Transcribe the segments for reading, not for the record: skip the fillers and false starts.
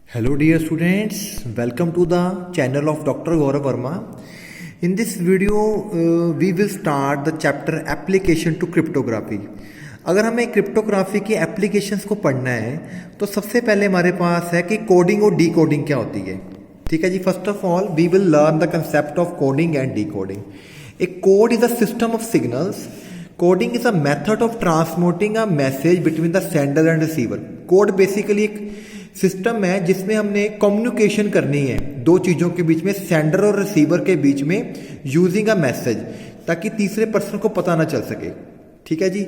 Hello dear students, welcome to the channel of Dr. Gaurav Verma. In this video we will start the chapter application to cryptography. अगर हमें cryptography की applications को पढ़ना है तो सबसे पहले हमारे पास है कि कोडिंग और डीकोडिंग क्या होती है। ठीक है जी, first of all we will learn the concept of coding and decoding. A code is a system of signals. Coding is a method of transmitting a message between the sender and receiver. Code basically एक system है जिसमें हमने communication करनी है दो चीज़ों के बीच में, सेंडर और रिसीवर के बीच में, यूजिंग अ मैसेज, ताकि तीसरे पर्सन को पता ना चल सके। ठीक है जी,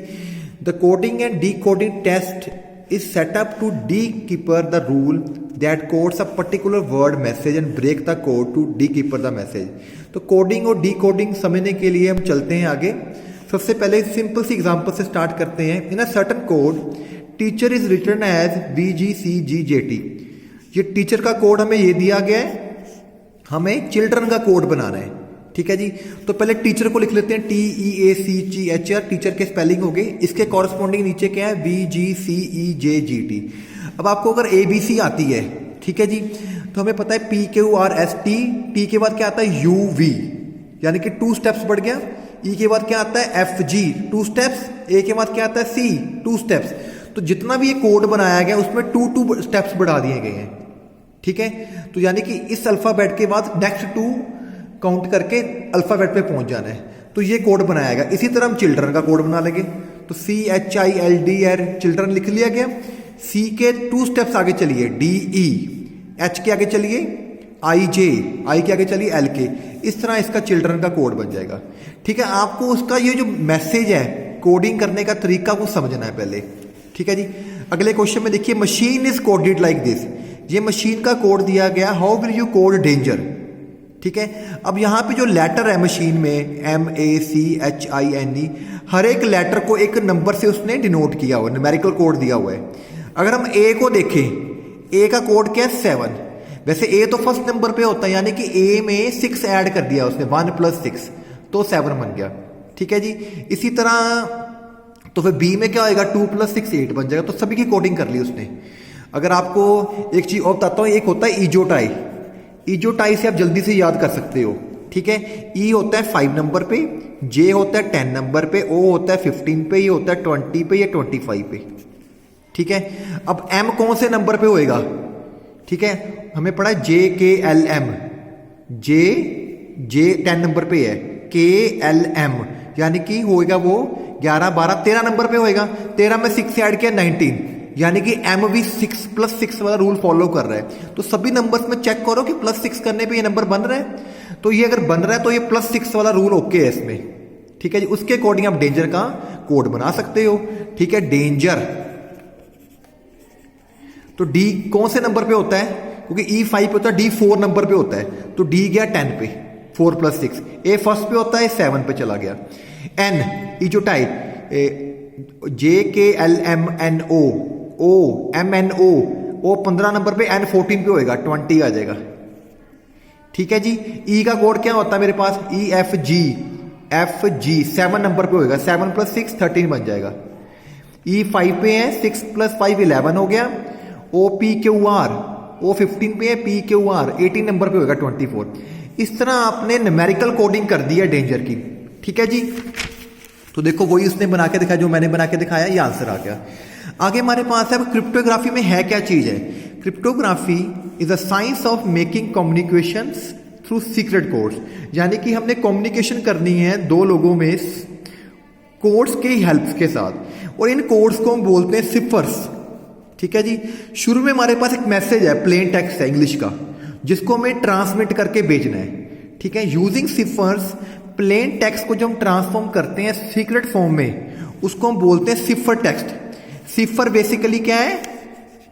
the coding and decoding test is set up to decipher the rule that codes a particular word message and break the code to decipher the message. तो कोडिंग और डी कोडिंग समझने के लिए हम चलते हैं आगे। सबसे पहले सिंपल सी एग्जांपल से स्टार्ट करते हैं। In a certain code teacher is written as VGCGJT। ये टीचर का कोड हमें ये दिया गया है, हमें चिल्ड्रन का कोड बनाना है। ठीक है जी, तो पहले टीचर को लिख लेते हैं TEACHR, टीचर के स्पेलिंग हो गए। इसके कॉरस्पॉन्डिंग नीचे क्या है, VGCEJGT। अब आपको अगर ABC आती है, ठीक है जी, तो हमें पता है PQRST, T के बाद क्या आता है UV, यानी कि 2 स्टेप्स बढ़ गया। E के बाद क्या आता है FG, 2 स्टेप्स। A के बाद क्या आता है C, 2 स्टेप्स। तो जितना भी ये कोड बनाया गया उसमें 2 स्टेप्स बढ़ा दिए गए हैं। ठीक है, तो यानी कि इस अल्फाबेट के बाद नेक्स्ट 2 काउंट करके अल्फाबेट पे पहुंच जाना है। तो ये कोड बनाया गया। इसी तरह हम चिल्ड्रन का कोड बना लेंगे। तो CHILDR चिल्ड्रन लिख लिया गया। C के 2 स्टेप्स आगे चलिए DE, H के आगे चलिए IJ, I के आगे चलिए LK। इस तरह इसका चिल्ड्रन का कोड बन जाएगा। ठीक है, आपको उसका ये जो मैसेज है कोडिंग करने का तरीका को समझना है पहले। ठीक है जी, अगले क्वेश्चन में देखिए, machine is coded like this. ये मशीन का कोड दिया गया, how will you code danger. ठीक है, अब यहां पे जो लेटर है मशीन में MACHINE, हर एक लेटर को एक नंबर से उसने डिनोट किया हुआ, न्यूमेरिकल कोड दिया हुआ है। अगर हम A को देखें, A का कोड क्या है 7। वैसे A तो फर्स्ट नंबर पे होता है, यानी कि A में 6 ऐड कर दिया उसने, 1 + 6 तो 7 बन गया। ठीक है जी, इसी तरह तो फिर B में क्या होएगा, 2 + 6 8 बन जाएगा। तो सभी की कोडिंग कर ली उसने। अगर आपको एक चीज और बताता हूं, एक होता है इजोटाई। इजोटाई से आप जल्दी से याद कर सकते हो। ठीक है, E होता है 5 नंबर पे, J होता है 10 नंबर पे, O होता है 15 पे, ये होता है 20 पे या 25 पे। ठीक है, अब M कौन से नंबर पे होएगा। ठीक है, हमें पढ़ा है JKLM, J 10 नंबर पे है, KLM यानी कि होएगा वो 11 12 13 नंबर पे होएगा। 13 में 6 ऐड किया 19, यानी कि M भी 6 + 6 वाला रूल फॉलो कर रहा है। तो सभी नंबर्स में चेक करो कि +6 करने पे ये नंबर बन रहा है। तो ये अगर बन रहा है तो ये +6 वाला रूल ओके है इसमें। ठीक है जी, उसके अकॉर्डिंग आप डेंजर का कोड बना सकते हो। ठीक है, डेंजर तो D कौन से नंबर पे होता है, क्योंकि E5 पे होता है, D 4 नंबर पे होता है। तो D गया 10 पे, 4 + 6। A फर्स्ट पे होता है, 7 पे चला गया। N इजोटाई, JKLMNO, OMNO, O 15 number पे, N 14 पे होएगा, 20 आ जाएगा। ठीक है जी, E का कोड क्या होता है मेरे पास, EFG 7 नंबर पे होएगा, 7 + 6 13 बन जाएगा। E 5 पे है, 6 + 5 11 हो गया। OPQR, O 15 पे है, PQR 18 नंबर पे होगा, 24। इस तरह आपने न्यूमेरिकल कोडिंग कर दी है डेंजर की। ठीक है जी, तो देखो वही उसने बना के दिखाया जो मैंने बना के दिखाया, ये आंसर आ गया। आगे हमारे पास है क्रिप्टोग्राफी में है क्या चीज है। Cryptography is a science of making communications through secret codes, यानी कि हमने कम्युनिकेशन करनी है दो लोगों में कोड्स की हेल्प के साथ, और इन कोड्स को हम बोलते हैं सिफर्स। ठीक है जी, शुरू में हमारे पास एक मैसेज है, प्लेन टेक्स्ट है इंग्लिश का, जिसको हमें ट्रांसमिट करके भेजना है। ठीक है, यूजिंग सिफर्स, प्लेन टेक्स्ट को जो हम ट्रांसफॉर्म करते हैं सीक्रेट फॉर्म में, उसको हम बोलते हैं सिफर टेक्स्ट। सिफर बेसिकली क्या है,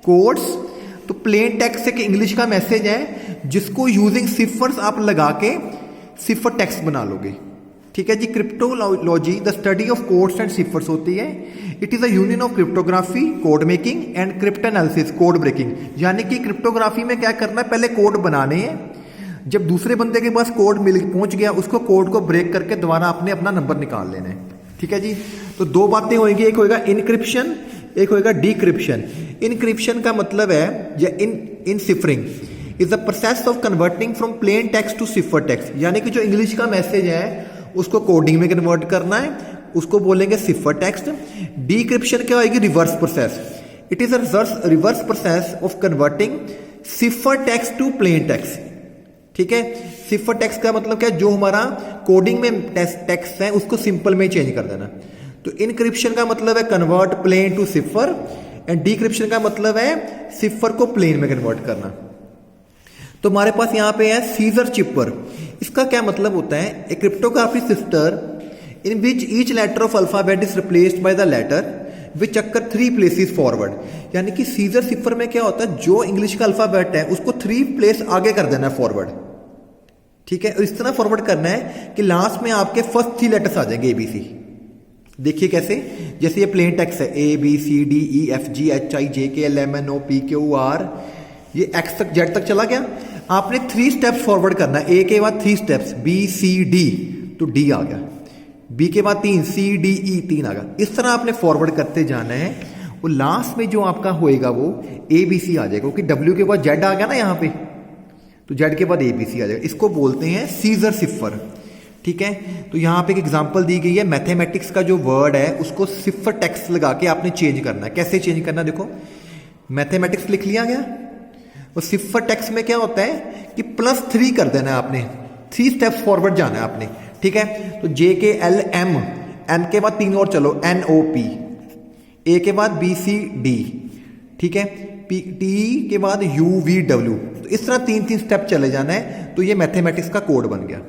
कोड्स। तो प्लेन टेक्स्ट एक इंग्लिश का मैसेज है जिसको यूजिंग सिफर्स आप लगा के सिफर टेक्स्ट बना लोगे। ठीक है जी, cryptology the study of codes and ciphers होती है। It is a union of cryptography, code making and cryptoanalysis, code breaking. यानी कि क्रिप्टोग्राफी में क्या करना है, पहले कोड बनाने हैं, जब दूसरे बंदे के पास कोड पहुंच गया, उसको कोड को ब्रेक करके दोबारा आपने अपना नंबर निकाल लेना है। ठीक है जी, तो 2 बातें होंगी, एक होगा इनक्रिप्शन, एक होगा डिक्रिप्शन। इनक्रिप्शन का मतलब है या enciphering is the process of converting from plain text to cipher text, यानी कि जो इंग्लिश का मैसेज है उसको कोडिंग में कन्वर्ट करना है, उसको बोलेंगे सिफर टेक्स्ट। डिक्रिप्शन क्या होगी? Reverse process. It is a reverse process of converting cipher text to plain text. ठीक है, सिफर टेक्स्ट का मतलब क्या? जो हमारा कोडिंग में टेक्स्ट है उसको सिंपल में चेंज कर देना। तो इनक्रिप्शन का मतलब है convert plain to cipher, and decryption का मतलब है सिफर को प्लेन में कन्वर्ट करना। तो हमारे पास यहां पे है सीजर चिपर। इसका क्या मतलब होता है? A cryptography system in which each letter of alphabet is replaced by the letter which occur 3 places forward. यानी कि सीजर सिफर में क्या होता है? जो इंग्लिश का अल्फाबेट है उसको 3 प्लेस आगे कर देना है फॉरवर्ड। ठीक है, और इस तरह फॉरवर्ड करना है कि लास्ट में आपके फर्स्ट 3 लेटर्स आ जाएंगे ABC। देखिए कैसे, जैसे ये प्लेन टेक्स्ट है ABCDEFGHIJKLMNOPQR, ये X तक Z तक चला गया। आपने 3 स्टेप्स फॉरवर्ड करना है। A के बाद 3 स्टेप्स BCD, तो D आ गया। B के बाद 3 CDE, 3 आ गया। इस तरह आपने फॉरवर्ड करते जाना है, वो लास्ट में जो आपका होएगा वो ABC आ जाएगा, क्योंकि W के बाद Z आ गया ना यहाँ पे, तो Z के बाद ABC आ जाएगा। इसको बोलते हैं सीजर सिफर। ठीक है, तो यहाँ पे एक एग्जांपल दी गई है, मैथमेटिक्स का जो वर्ड है उसको सिफर टेक्स्ट लगा के आपने चेंज करना है। कैसे चेंज करना है? देखो, मैथमेटिक्स लिख लिया गया, और सिफर टेक्स्ट में क्या होता है कि +3 कर देना है आपने, 3 स्टेप्स फॉरवर्ड जाना है आपने। ठीक है, तो JKLM, M के बाद 3 और चलो, NOP, A के बाद BCD, ठीक है, T के बाद UVW। तो इस तरह 3 स्टेप चले जाना है। तो ये मैथमेटिक्स का कोड बन गया।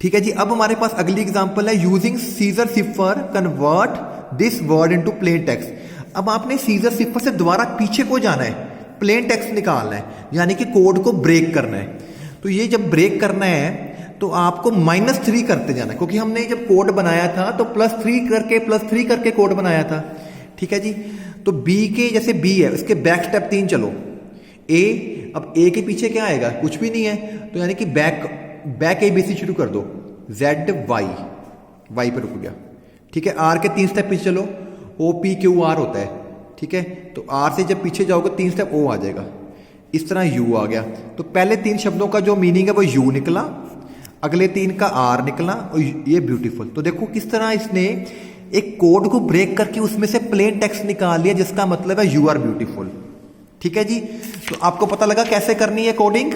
ठीक है जी, अब हमारे पास अगली एग्जांपल है using Caesar cipher convert this word into plain text. अब आपने सीजर सिफर से दोबारा पीछे को जाना है, प्लेन टेक्स्ट निकालना है, यानी कि कोड को ब्रेक करना है। तो ये जब ब्रेक करना है तो आपको -3 करते जाना है, क्योंकि हमने जब कोड बनाया था तो +3 करके कोड बनाया था। ठीक है जी, तो B के जैसे B है उसके बैक स्टेप 3 चलो। A, अब A के पीछे क्या आएगा? कुछ भी नहीं है, तो यानी कि बैक ABC शुरू कर दो, Y पे रुक गया। ठीक है, R के 3 स्टेप पीछे चलो, OPQR होता है। ठीक है, तो R से जब पीछे जाओगे 3 स्टेप O आ जाएगा, इस तरह U आ गया। तो पहले 3 शब्दों का जो मीनिंग है वो U निकला, अगले 3 का R निकला, और ये ब्यूटीफुल। तो देखो किस तरह इसने एक कोड को ब्रेक करके उसमें से प्लेन टेक्स्ट निकाल लिया, जिसका मतलब है यू आर ब्यूटीफुल। ठीक है जी, तो आपको पता लगा कैसे करनी है कोडिंग।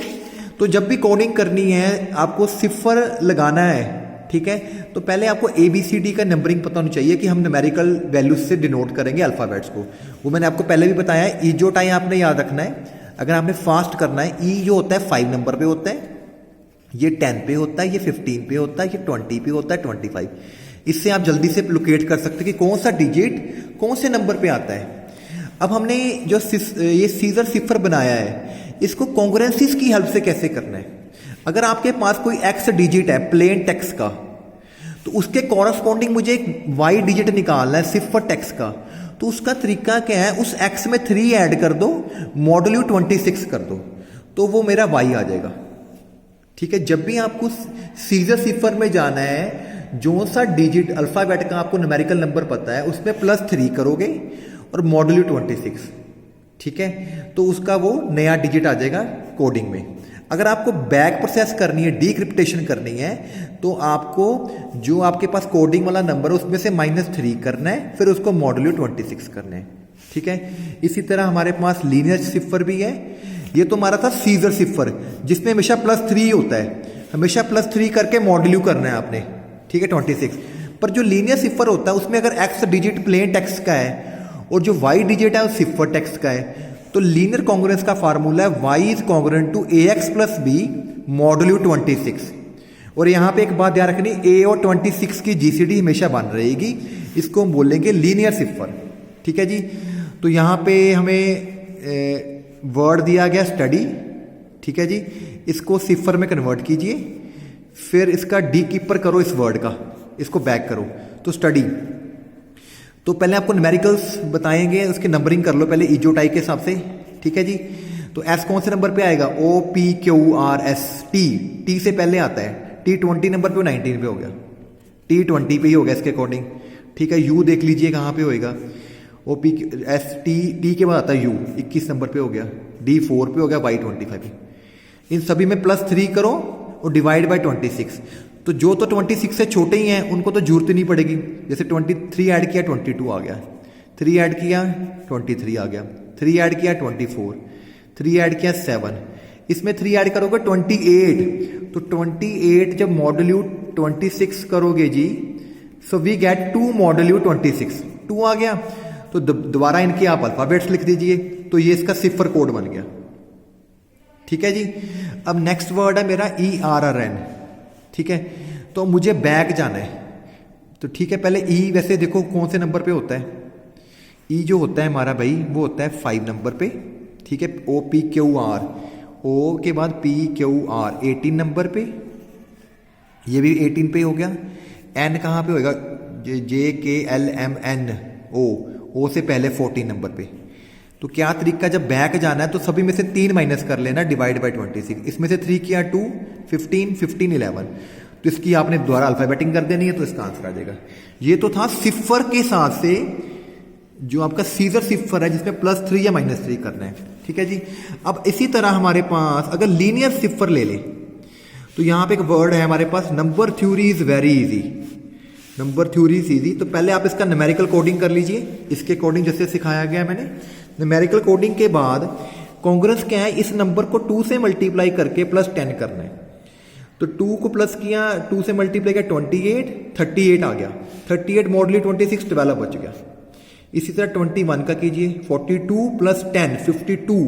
तो जब भी कोडिंग करनी है आपको सिफर लगाना है। ठीक है, तो पहले आपको ABCD का नंबरिंग पता होनी चाहिए कि हम न्यूमेरिकल वैल्यूज से डिनोट करेंगे अल्फाबेट्स को। वो मैंने आपको पहले भी बताया है। E जो टाइम आपने याद रखना है, अगर आपने फास्ट करना है, E जो होता है 5 नंबर पे होता है, ये 10 पे होता है, ये 15 पे होता है, ये 20 पे होता है, 25। इससे आप जल्दी से लोकेट कर सकते हैं कि कौन सा डिजिट कौन से नंबर पे आता है। अब हमने जो ये सीजर सिफर बनाया है, इसको कॉन्ग्रुएंसीज की हेल्प से कैसे करना है। अगर आपके पास कोई X डिजिट है प्लेन टेक्स्ट का, तो उसके कॉरस्पॉन्डिंग मुझे एक Y डिजिट निकालना है सिफर टेक्स्ट का। तो उसका तरीका क्या है? उस X में 3 ऐड कर दो, मॉडुलो 26 कर दो, तो वो मेरा Y आ जाएगा। ठीक है, जब भी आपको सीजर सिफर में जाना है, जो सा डिजिट अल्फाबेट का आपको न्यूमेरिकल नंबर पता है उसमें +3 करोगे और मॉडुलो 26। ठीक है, तो उसका वो नया डिजिट आ जाएगा कोडिंग में। अगर आपको बैक प्रोसेस करनी है, डिक्रिप्टेशन करनी है, तो आपको जो आपके पास कोडिंग वाला नंबर है उसमें से -3 करना है, फिर उसको मॉडुलो 26 करना है। ठीक है, इसी तरह हमारे पास लीनियर सिफर भी है। ये तो हमारा था सीजर सिफर, जिसमें हमेशा +3 होता है, हमेशा +3 करके मॉडुलो करना है आपने। ठीक है, 26। पर जो लीनियर सिफर होता है उसमें अगर X डिजिट प्लेन टेक्स्ट का है और जो Y डिजिट है वो सिफर टेक्स्ट का है, तो लीनियर कॉन्ग्रुएंस का फार्मूला है Y is congruent to AX + B modulo 26। और यहाँ पे एक बात ध्यान रखनी, A और 26 की GCD हमेशा बन रहेगी, इसको हम बोलेंगे लीनियर सिफर। ठीक है जी, तो यहाँ पे हमें वर्ड दिया गया स्टडी। ठीक है जी, इसको सिफर में कन्वर्ट कीजिए, फिर इसका डीकीपर करो इस वर्ड का, इसको बैक करो, तो स्टडी। तो पहले आपको न्यूमेरिकल्स बताएंगे, उसकी नंबरिंग कर लो पहले इजोटाइप के हिसाब से। ठीक है जी, तो एस कौन से नंबर पे आएगा? OPQRS, टी से पहले आता है, T 20 नंबर पे 19 पे हो गया, T 20 पे ही होगा इसके अकॉर्डिंग। ठीक है, यू देख लीजिए कहाँ पे होएगा, ओ पी एस टी के बाद आता है यू, 21 नंबर पे हो गया, डी 4 पे हो गया, वाई 25। इन सभी में +3 करो और डिवाइड बाय 26। तो जो तो 26 से छोटे ही हैं उनको तो जरूरत नहीं पड़ेगी। जैसे 23 ऐड किया 22 आ गया, 3 ऐड किया 23 आ गया, 3 ऐड किया 24, 3 ऐड किया 7, इसमें 3 ऐड करोगे 28। तो 28 जब मॉडल्यू 26 करोगे जी, सो वी गेट 2 मॉडल्यू 26, 2 आ गया। तो दोबारा इनके आप अल्फाबेट्स लिख दीजिए, तो ये इसका सिफर कोड बन गया। ठीक है जी। अब नेक्स्ट वर्ड है मेरा ERRN। ठीक है, तो मुझे बैक जाना है। तो ठीक है, पहले ई वैसे देखो कौन से नंबर पे होता है। ई जो होता है हमारा भाई वो होता है 5 नंबर पे। ठीक है, OPQR, ओ के बाद PQR 18 नंबर पे, ये भी 18 पे हो गया। एन कहाँ पे होएगा, JKLMN, ओ से पहले 14 नंबर पे। तो क्या तरीका, जब बैक जाना है तो सभी में से 3 माइनस कर लेना, डिवाइड बाय 26। इसमें से 3 किया 2, 15, 15, 11। तो इसकी आपने दोबारा अल्फाबेटिंग कर देनी है, तो इसका आंसर आ जाएगा। ये तो था सिफर के साथ से, जो आपका सीजर सिफर है जिसमें +3 या -3 करना है। ठीक है जी। अब इसी तरह हमारे पास अगर लीनियर सिफर ले ले, तो यहां पे एक वर्ड है हमारे पास, number theory is very easy. Number theory is easy. तो पहले आप इसका न्यूमेरिकल कोडिंग कर लीजिए, इसके अकॉर्डिंग जैसे सिखाया गया मैंने। न्यूमेरिकल कोडिंग के बाद कांग्रेस क्या है, इस नंबर को 2 से मल्टीप्लाई करके +10 करना है। तो 2 को प्लस किया, 2 से मल्टीप्लाई किया 28, 38 आ गया। 38 मॉडली 26, 12 बच गया। इसी तरह 21 का कीजिए, 42 + 10, 52।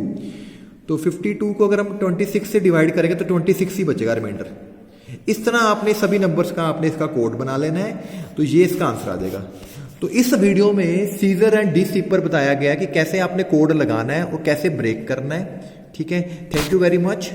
तो 52 को अगर हम 26 से डिवाइड करेंगे तो 26 ही बचेगा रिमाइंडर। इस तरह आपने सभी नंबर्स का आपने इसका कोड बना लेना है, तो ये इसका आंसर आ जाएगा। तो इस वीडियो में सीजर एंड डिसिफर बताया गया कि कैसे आपने कोड लगाना है और कैसे ब्रेक करना है। ठीक है, थैंक यू वेरी मच।